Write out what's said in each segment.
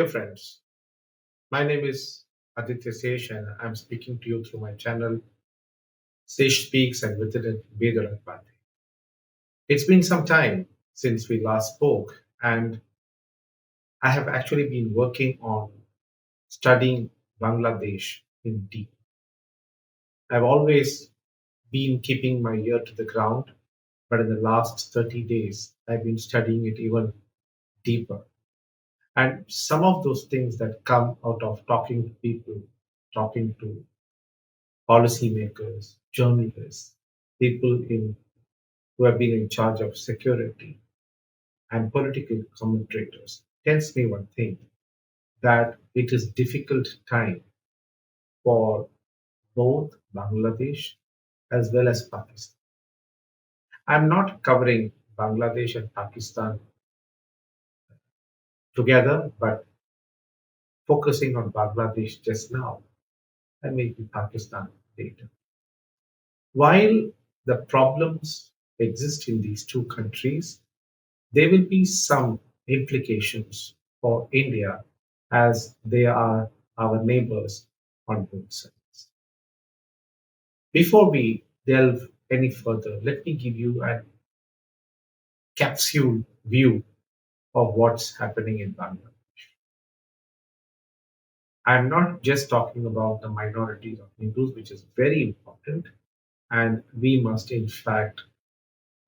Dear friends, my name is Aditya Sesh and I'm speaking to you through my channel Sesh Speaks and within it Vedal Empathy. It's been some time since we last spoke, and I have actually been working on studying Bangladesh in deep. I've always been keeping my ear to the ground, but in the last 30 days, I've been studying it even deeper. And some of those things that come out of talking to people, talking to policymakers, journalists, people who have been in charge of security, and political commentators tells me one thing, that it is difficult time for both Bangladesh as well as Pakistan. I'm not covering Bangladesh and Pakistan together, but focusing on Bangladesh just now and maybe Pakistan later. While the problems exist in these two countries, there will be some implications for India as they are our neighbors on both sides. Before we delve any further, let me give you a capsule view of what's happening in Bangladesh. I'm not just talking about the minorities of Hindus, which is very important, and we must, in fact,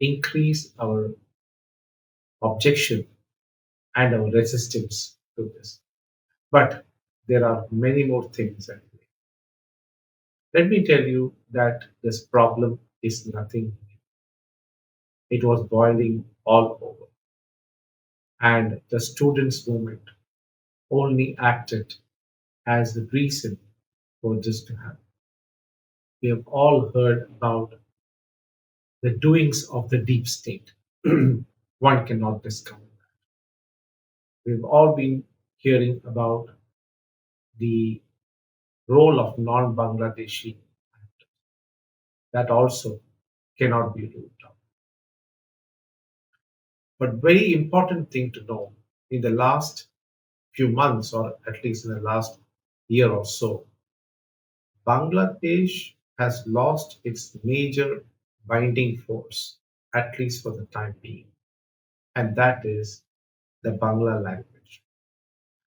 increase our objection and our resistance to this. But there are many more things at play. Let me tell you that this problem is nothing new. It was boiling all over, and the students' movement only acted as the reason for this to happen. We have all heard about the doings of the deep state. One cannot discount that. We've all been hearing about the role of non Bangladeshi. That also cannot be ruled out. But very important thing to know, in the last few months, or at least in the last year or so, Bangladesh has lost its major binding force, at least for the time being, and that is the Bangla language.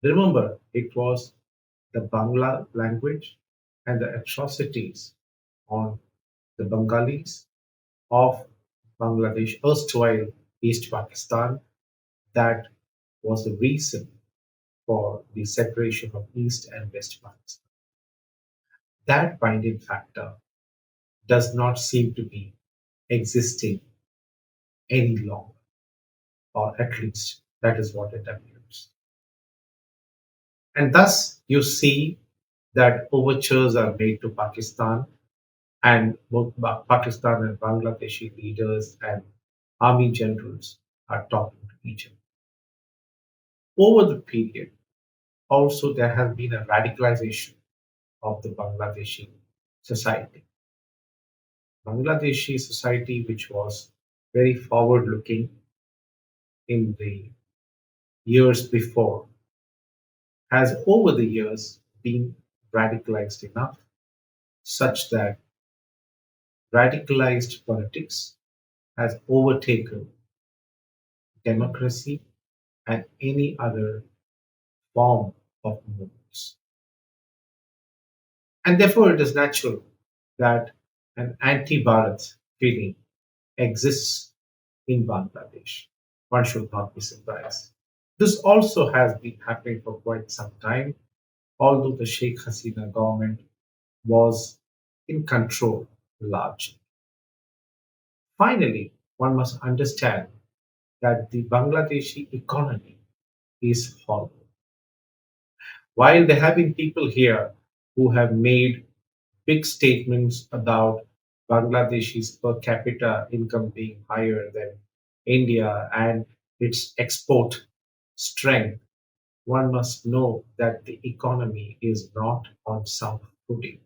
Remember, it was the Bangla language and the atrocities on the Bengalis of Bangladesh, erstwhile East Pakistan, that was the reason for the separation of East and West Pakistan. That binding factor does not seem to be existing any longer, or at least that is what it appears. And thus, you see that overtures are made to Pakistan, and both Pakistan and Bangladeshi leaders and army generals are talking to each other. Over the period, also there has been a radicalization of the Bangladeshi society. Bangladeshi society, which was very forward looking in the years before, has over the years been radicalized enough such that radicalized politics has overtaken democracy and any other form of movements. And therefore, it is natural that an anti Bharat feeling exists in Bangladesh. One should not be surprised. This also has been happening for quite some time, although the Sheikh Hasina government was in control largely. Finally, one must understand that the Bangladeshi economy is hollow. While there have been people here who have made big statements about Bangladesh's per capita income being higher than India and its export strength, one must know that the economy is not on sound footing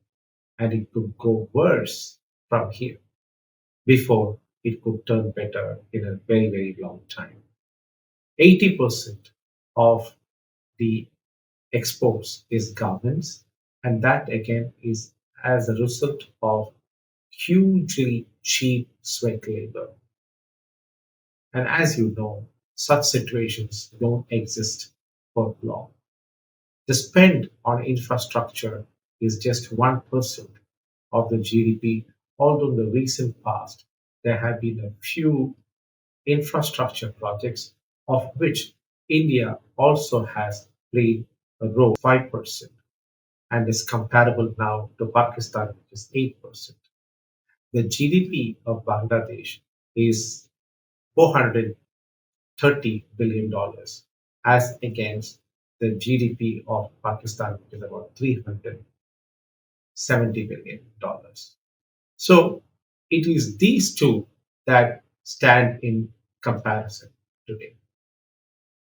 and it could go worse from here before it could turn better in a very, very long time. 80% of the exports is garments, and that again is as a result of hugely cheap sweat labor. And as you know, such situations don't exist for long. The spend on infrastructure is just 1% of the GDP, although in the recent past there have been a few infrastructure projects of which India also has played a role 5% and is comparable now to Pakistan, which is 8%. The GDP of Bangladesh is $430 billion as against the GDP of Pakistan, which is about $370 billion. So it is these two that stand in comparison today.